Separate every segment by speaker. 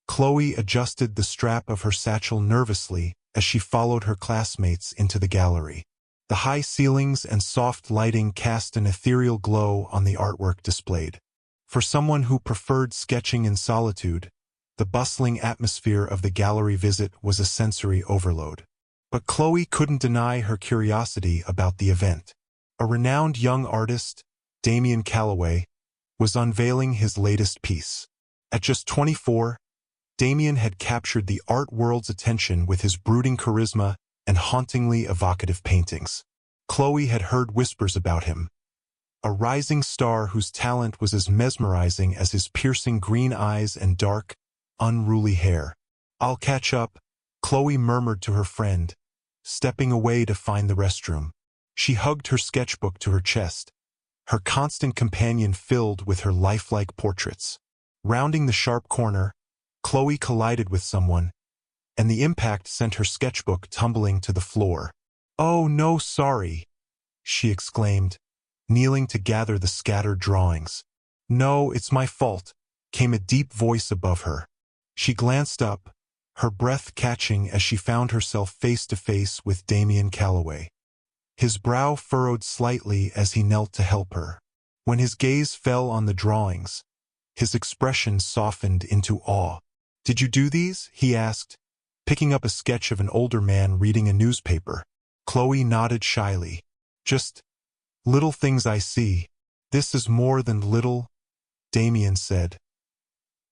Speaker 1: Chloe adjusted the strap of her satchel nervously as she followed her classmates into the gallery. The high ceilings and soft lighting cast an ethereal glow on the artwork displayed. For someone who preferred sketching in solitude, the bustling atmosphere of the gallery visit was a sensory overload. But Chloe couldn't deny her curiosity about the event. A renowned young artist, Damian Calloway, was unveiling his latest piece. At just 24, Damian had captured the art world's attention with his brooding charisma and hauntingly evocative paintings. Chloe had heard whispers about him, a rising star whose talent was as mesmerizing as his piercing green eyes and dark, unruly hair. "I'll catch up," Chloe murmured to her friend, stepping away to find the restroom. She hugged her sketchbook to her chest, her constant companion filled with her lifelike portraits. Rounding the sharp corner, Chloe collided with someone, and the impact sent her sketchbook tumbling to the floor. "Oh no, sorry," she exclaimed, kneeling to gather the scattered drawings. "No, it's my fault," came a deep voice above her. She glanced up, her breath catching as she found herself face to face with Damian Calloway. His brow furrowed slightly as he knelt to help her. When his gaze fell on the drawings, his expression softened into awe. "Did you do these?" he asked, picking up a sketch of an older man reading a newspaper. Chloe nodded shyly. "Just little things I see." "This is more than little," Damian said,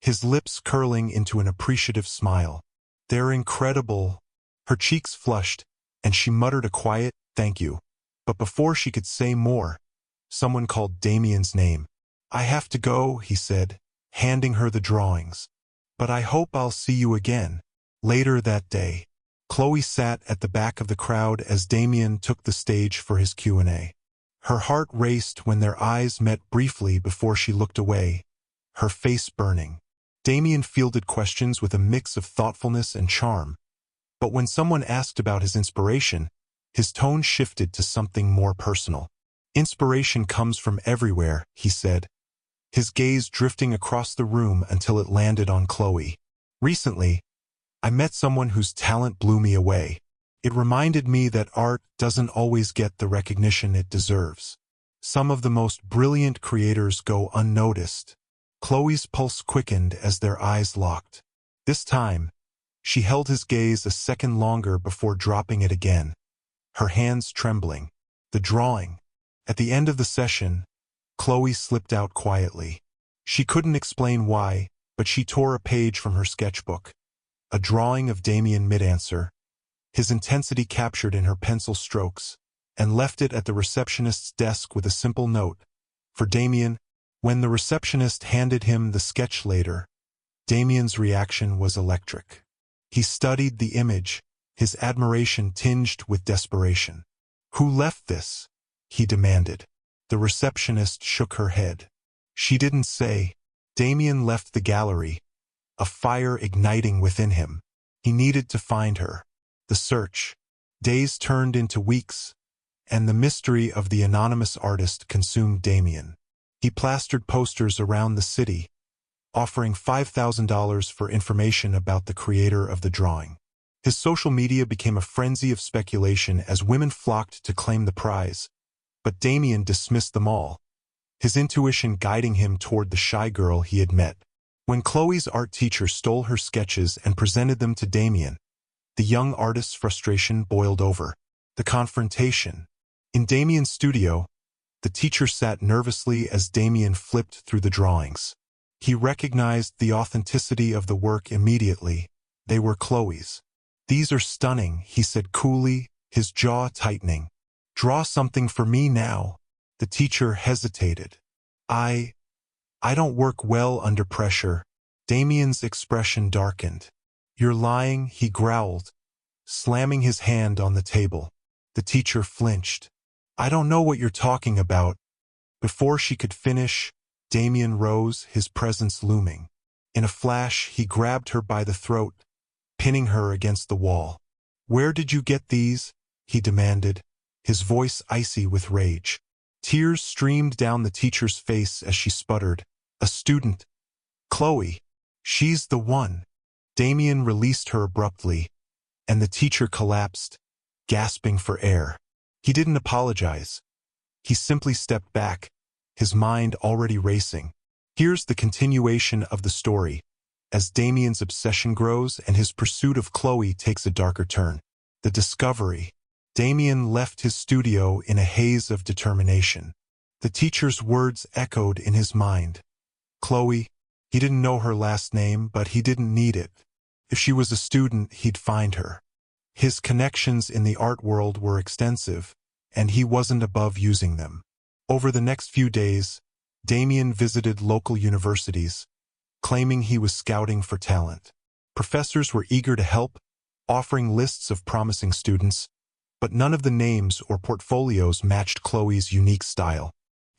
Speaker 1: his lips curling into an appreciative smile. "They're incredible." Her cheeks flushed, and she muttered a quiet, "Thank you." But before she could say more, someone called Damian's name. "I have to go," he said, handing her the drawings. "But I hope I'll see you again." Later that day, Chloe sat at the back of the crowd as Damian took the stage for his Q&A. Her heart raced when their eyes met briefly before she looked away, her face burning. Damian fielded questions with a mix of thoughtfulness and charm, but when someone asked about his inspiration, his tone shifted to something more personal. "Inspiration comes from everywhere," he said, his gaze drifting across the room until it landed on Chloe. "Recently, I met someone whose talent blew me away. It reminded me that art doesn't always get the recognition it deserves. Some of the most brilliant creators go unnoticed." Chloe's pulse quickened as their eyes locked. This time, she held his gaze a second longer before dropping it again, her hands trembling. The drawing. At the end of the session, Chloe slipped out quietly. She couldn't explain why, but she tore a page from her sketchbook. A drawing of Damian mid-answer, his intensity captured in her pencil strokes, and left it at the receptionist's desk with a simple note. For Damian. When the receptionist handed him the sketch later, Damian's reaction was electric. He studied the image, his admiration tinged with desperation. "Who left this?" he demanded. The receptionist shook her head. She didn't say. Damian left the gallery, a fire igniting within him. He needed to find her. The search. Days turned into weeks, and the mystery of the anonymous artist consumed Damian. He plastered posters around the city, offering $5,000 for information about the creator of the drawing. His social media became a frenzy of speculation as women flocked to claim the prize, but Damian dismissed them all, his intuition guiding him toward the shy girl he had met. When Chloe's art teacher stole her sketches and presented them to Damian, the young artist's frustration boiled over. The confrontation. In Damian's studio, the teacher sat nervously as Damian flipped through the drawings. He recognized the authenticity of the work immediately. They were Chloe's. "These are stunning," he said coolly, his jaw tightening. "Draw something for me now." The teacher hesitated. I don't work well under pressure." Damian's expression darkened. "You're lying," he growled, slamming his hand on the table. The teacher flinched. "I don't know what you're talking about." Before she could finish, Damian rose, his presence looming. In a flash, he grabbed her by the throat, pinning her against the wall. "Where did you get these?" he demanded, his voice icy with rage. Tears streamed down the teacher's face as she sputtered. "A student. Chloe. She's the one." Damien released her abruptly, and the teacher collapsed, gasping for air. He didn't apologize. He simply stepped back, his mind already racing. Here's the continuation of the story, as Damien's obsession grows and his pursuit of Chloe takes a darker turn. The discovery. Damien left his studio in a haze of determination. The teacher's words echoed in his mind. Chloe. He didn't know her last name, but he didn't need it. If she was a student, he'd find her. His connections in the art world were extensive, and he wasn't above using them. Over the next few days, Damien visited local universities, claiming he was scouting for talent. Professors were eager to help, offering lists of promising students, but none of the names or portfolios matched Chloe's unique style.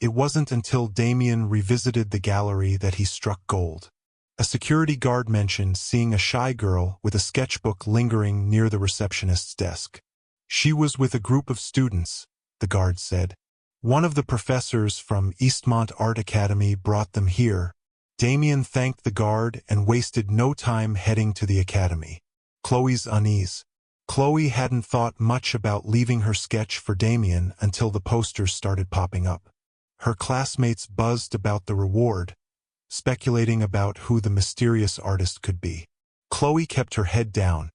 Speaker 1: It wasn't until Damien revisited the gallery that he struck gold. A security guard mentioned seeing a shy girl with a sketchbook lingering near the receptionist's desk. She was with a group of students, the guard said. One of the professors from Eastmont Art Academy brought them here. Damien thanked the guard and wasted no time heading to the academy. Chloe's unease. Chloe hadn't thought much about leaving her sketch for Damien until the posters started popping up. Her classmates buzzed about the reward, speculating about who the mysterious artist could be. Chloe kept her head down,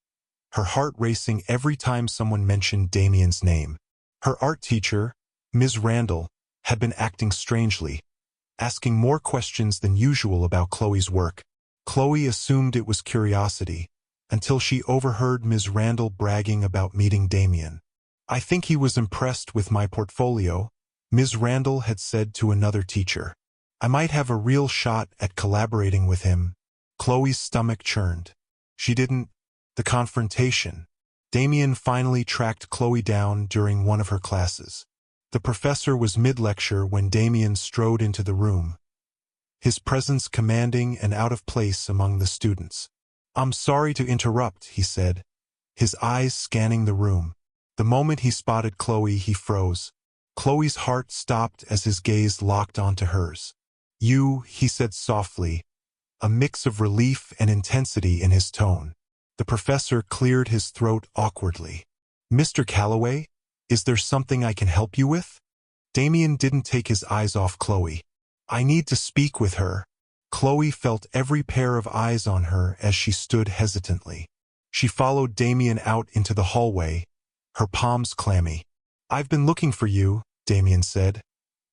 Speaker 1: her heart racing every time someone mentioned Damien's name. Her art teacher, Ms. Randall, had been acting strangely, asking more questions than usual about Chloe's work. Chloe assumed it was curiosity, until she overheard Ms. Randall bragging about meeting Damien. "I think he was impressed with my portfolio," Ms. Randall had said to another teacher. "I might have a real shot at collaborating with him." Chloe's stomach churned. She didn't. The confrontation. Damien finally tracked Chloe down during one of her classes. The professor was mid-lecture when Damien strode into the room, his presence commanding and out of place among the students. "I'm sorry to interrupt," he said, his eyes scanning the room. The moment he spotted Chloe, he froze. Chloe's heart stopped as his gaze locked onto hers. "You," he said softly, a mix of relief and intensity in his tone. The professor cleared his throat awkwardly. "Mr. Calloway, is there something I can help you with?" Damien didn't take his eyes off Chloe. "I need to speak with her." Chloe felt every pair of eyes on her as she stood hesitantly. She followed Damien out into the hallway, her palms clammy. "I've been looking for you," Damien said,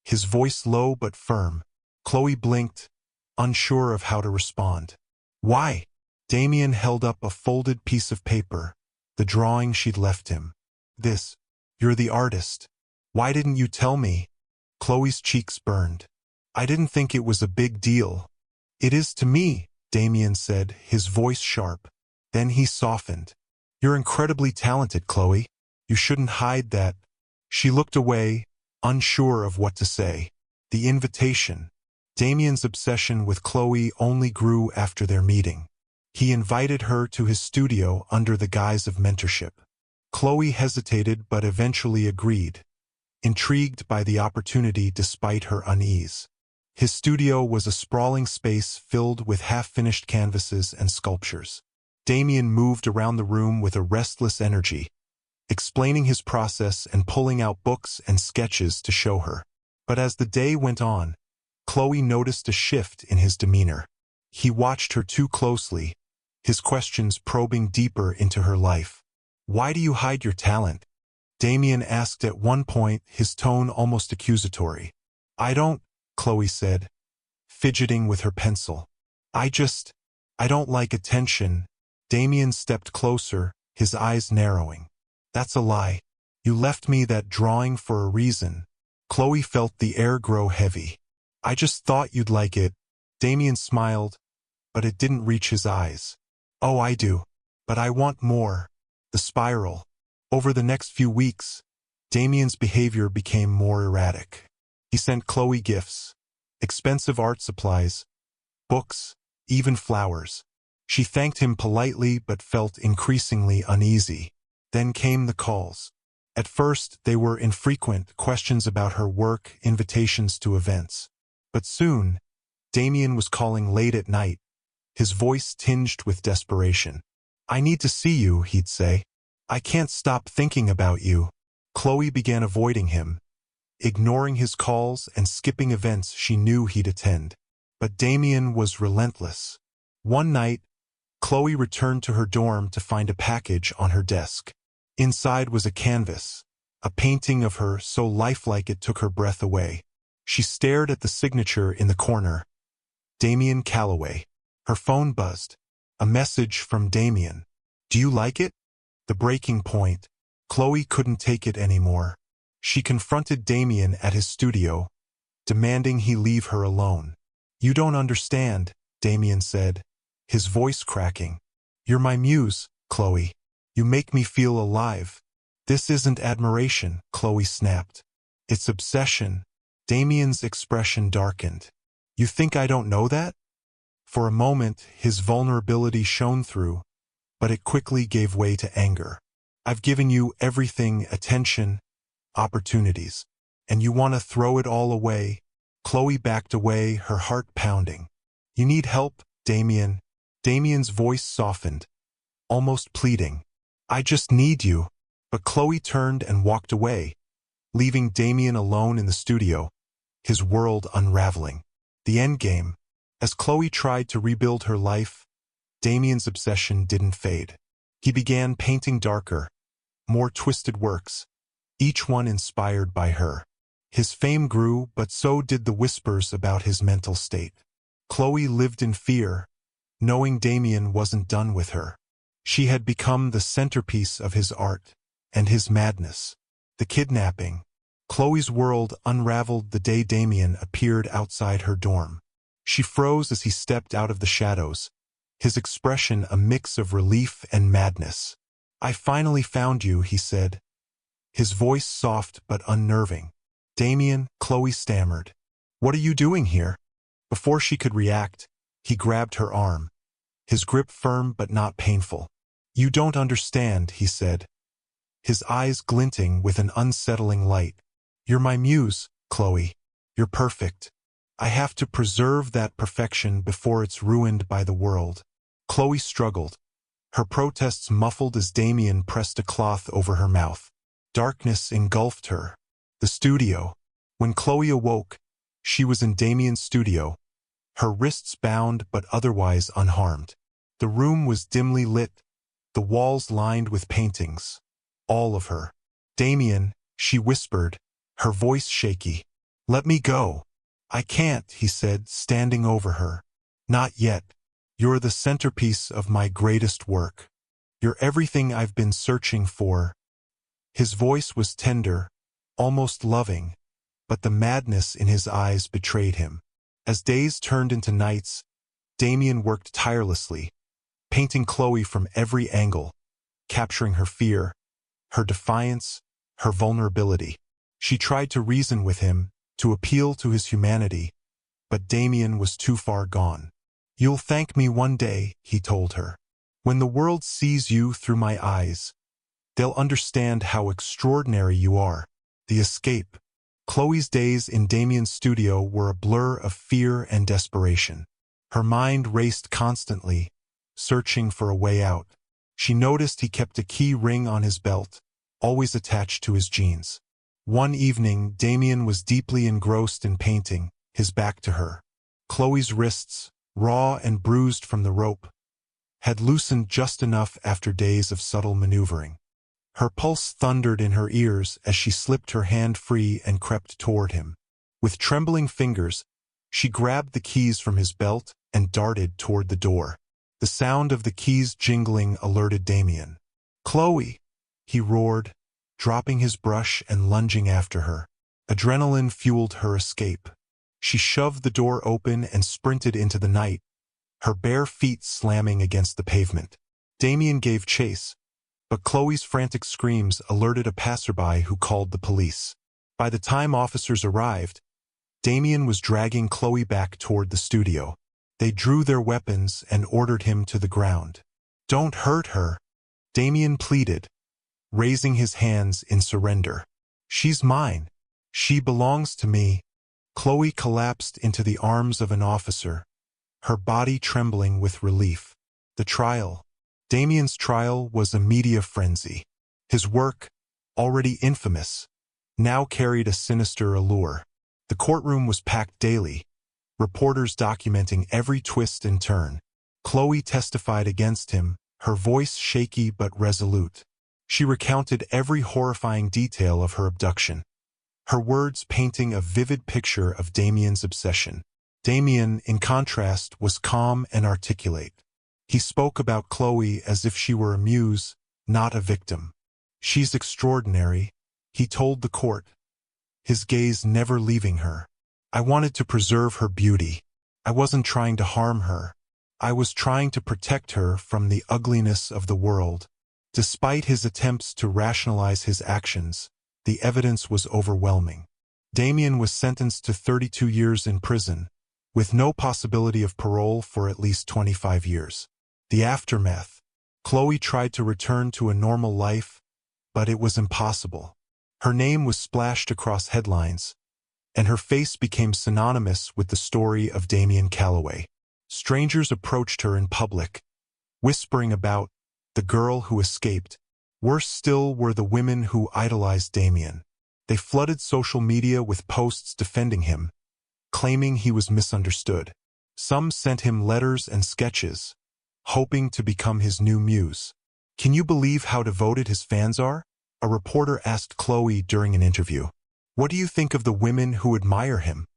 Speaker 1: his voice low but firm. Chloe blinked, unsure of how to respond. "Why?" Damien held up a folded piece of paper, the drawing she'd left him. "This. You're the artist. Why didn't you tell me?" Chloe's cheeks burned. "I didn't think it was a big deal." "It is to me," Damien said, his voice sharp. Then he softened. "You're incredibly talented, Chloe. You shouldn't hide that." She looked away, unsure of what to say. The invitation. Damien's obsession with Chloe only grew after their meeting. He invited her to his studio under the guise of mentorship. Chloe hesitated but eventually agreed, intrigued by the opportunity despite her unease. His studio was a sprawling space filled with half-finished canvases and sculptures. Damien moved around the room with a restless energy, explaining his process and pulling out books and sketches to show her. But as the day went on, Chloe noticed a shift in his demeanor. He watched her too closely, his questions probing deeper into her life. "Why do you hide your talent?" Damien asked at one point, his tone almost accusatory. "I don't," Chloe said, fidgeting with her pencil. I don't like attention." Damien stepped closer, his eyes narrowing. "That's a lie. You left me that drawing for a reason." Chloe felt the air grow heavy. "I just thought you'd like it." Damien smiled, but it didn't reach his eyes. "Oh, I do. But I want more." The spiral. Over the next few weeks, Damien's behavior became more erratic. He sent Chloe gifts, expensive art supplies, books, even flowers. She thanked him politely but felt increasingly uneasy. Then came the calls. At first, they were infrequent, questions about her work, invitations to events. But soon, Damien was calling late at night, his voice tinged with desperation. "I need to see you," he'd say. "I can't stop thinking about you." Chloe began avoiding him, ignoring his calls and skipping events she knew he'd attend. But Damien was relentless. One night, Chloe returned to her dorm to find a package on her desk. Inside was a canvas, a painting of her so lifelike it took her breath away. She stared at the signature in the corner. Damien Calloway. Her phone buzzed. A message from Damien. "Do you like it?" The breaking point. Chloe couldn't take it anymore. She confronted Damien at his studio, demanding he leave her alone. "You don't understand," Damien said, his voice cracking. "You're my muse, Chloe. You make me feel alive." "This isn't admiration," Chloe snapped. "It's obsession." Damien's expression darkened. "You think I don't know that?" For a moment, his vulnerability shone through, but it quickly gave way to anger. "I've given you everything, attention, opportunities, and you want to throw it all away?" Chloe backed away, her heart pounding. "You need help, Damien." Damien's voice softened, almost pleading. "I just need you." But Chloe turned and walked away, leaving Damien alone in the studio, his world unraveling. The endgame. As Chloe tried to rebuild her life, Damien's obsession didn't fade. He began painting darker, more twisted works, each one inspired by her. His fame grew, but so did the whispers about his mental state. Chloe lived in fear, knowing Damien wasn't done with her. She had become the centerpiece of his art and his madness. The kidnapping. Chloe's world unraveled the day Damien appeared outside her dorm. She froze as he stepped out of the shadows, his expression a mix of relief and madness. "I finally found you," he said, his voice soft but unnerving. "Damien," Chloe stammered. "What are you doing here?" Before she could react, he grabbed her arm, his grip firm but not painful. "You don't understand," he said, his eyes glinting with an unsettling light. "You're my muse, Chloe. You're perfect. I have to preserve that perfection before it's ruined by the world." Chloe struggled, her protests muffled as Damien pressed a cloth over her mouth. Darkness engulfed her. The studio. When Chloe awoke, she was in Damien's studio, her wrists bound but otherwise unharmed. The room was dimly lit, the walls lined with paintings. All of her. "Damien," she whispered, her voice shaky. "Let me go." "I can't," he said, standing over her. "Not yet. You're the centerpiece of my greatest work. You're everything I've been searching for." His voice was tender, almost loving, but the madness in his eyes betrayed him. As days turned into nights, Damien worked tirelessly, painting Chloe from every angle, capturing her fear, her defiance, her vulnerability. She tried to reason with him, to appeal to his humanity, but Damien was too far gone. "You'll thank me one day," he told her. "When the world sees you through my eyes, they'll understand how extraordinary you are." The escape. Chloe's days in Damien's studio were a blur of fear and desperation. Her mind raced constantly, searching for a way out. She noticed he kept a key ring on his belt, always attached to his jeans. One evening, Damien was deeply engrossed in painting, his back to her. Chloe's wrists, raw and bruised from the rope, had loosened just enough after days of subtle maneuvering. Her pulse thundered in her ears as she slipped her hand free and crept toward him. With trembling fingers, she grabbed the keys from his belt and darted toward the door. The sound of the keys jingling alerted Damien. "Chloe!" he roared, dropping his brush and lunging after her. Adrenaline fueled her escape. She shoved the door open and sprinted into the night, her bare feet slamming against the pavement. Damien gave chase, but Chloe's frantic screams alerted a passerby who called the police. By the time officers arrived, Damien was dragging Chloe back toward the studio. They drew their weapons and ordered him to the ground. "Don't hurt her," Damien pleaded, raising his hands in surrender. "She's mine. She belongs to me." Chloe collapsed into the arms of an officer, her body trembling with relief. The trial. Damien's trial was a media frenzy. His work, already infamous, now carried a sinister allure. The courtroom was packed daily, reporters documenting every twist and turn. Chloe testified against him, her voice shaky but resolute. She recounted every horrifying detail of her abduction, her words painting a vivid picture of Damien's obsession. Damien, in contrast, was calm and articulate. He spoke about Chloe as if she were a muse, not a victim. "She's extraordinary," he told the court, his gaze never leaving her. "I wanted to preserve her beauty. I wasn't trying to harm her. I was trying to protect her from the ugliness of the world." Despite his attempts to rationalize his actions, the evidence was overwhelming. Damien was sentenced to 32 years in prison, with no possibility of parole for at least 25 years. The aftermath. Chloe tried to return to a normal life, but it was impossible. Her name was splashed across headlines, and her face became synonymous with the story of Damien Calloway. Strangers approached her in public, whispering about the girl who escaped. Worse still were the women who idolized Damien. They flooded social media with posts defending him, claiming he was misunderstood. Some sent him letters and sketches, hoping to become his new muse. "Can you believe how devoted his fans are?" a reporter asked Chloe during an interview. "What do you think of the women who admire him?"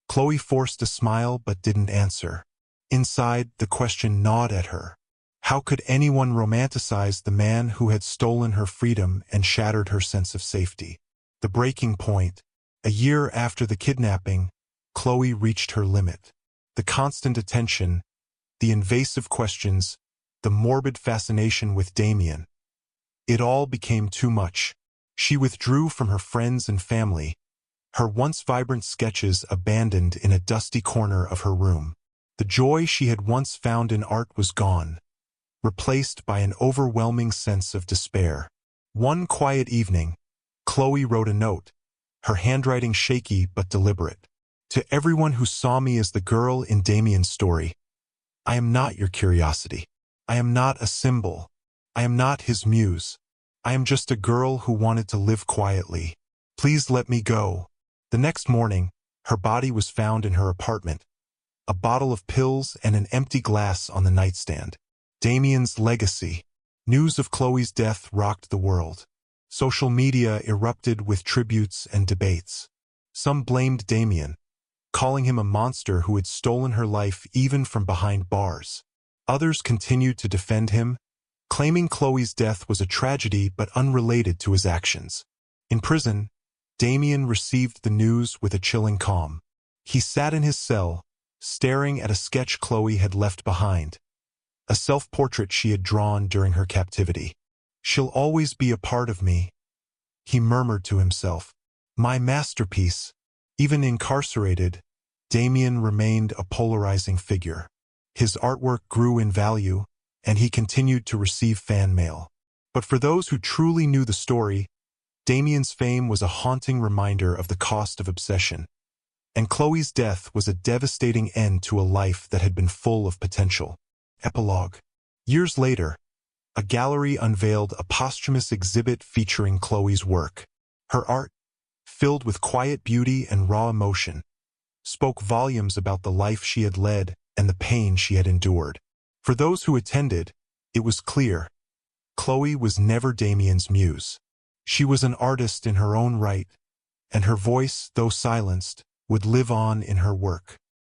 Speaker 1: Chloe forced a smile but didn't answer. Inside, the question gnawed at her. How could anyone romanticize the man who had stolen her freedom and shattered her sense of safety? The breaking point. A year after the kidnapping, Chloe reached her limit. The constant attention, the invasive questions, the morbid fascination with Damien. It all became too much. She withdrew from her friends and family, her once vibrant sketches abandoned in a dusty corner of her room. The joy she had once found in art was gone, replaced by an overwhelming sense of despair. One quiet evening, Chloe wrote a note, her handwriting shaky but deliberate. "To everyone who saw me as the girl in Damien's story, I am not your curiosity. I am not a symbol. I am not his muse. I am just a girl who wanted to live quietly. Please let me go." The next morning, her body was found in her apartment, a bottle of pills and an empty glass on the nightstand. Damien's legacy. News of Chloe's death rocked the world. Social media erupted with tributes and debates. Some blamed Damien, calling him a monster who had stolen her life even from behind bars. Others continued to defend him, claiming Chloe's death was a tragedy but unrelated to his actions. In prison, Damien received the news with a chilling calm. He sat in his cell, staring at a sketch Chloe had left behind, a self-portrait she had drawn during her captivity. "She'll always be a part of me," he murmured to himself. "My masterpiece." Even incarcerated, Damien remained a polarizing figure. His artwork grew in value, and he continued to receive fan mail. But for those who truly knew the story, Damien's fame was a haunting reminder of the cost of obsession, and Chloe's death was a devastating end to a life that had been full of potential. Epilogue. Years later, a gallery unveiled a posthumous exhibit featuring Chloe's work. Her art, filled with quiet beauty and raw emotion, spoke volumes about the life she had led and the pain she had endured. For those who attended, it was clear, Chloe was never Damien's muse. She was an artist in her own right, and her voice, though silenced, would live on in her work.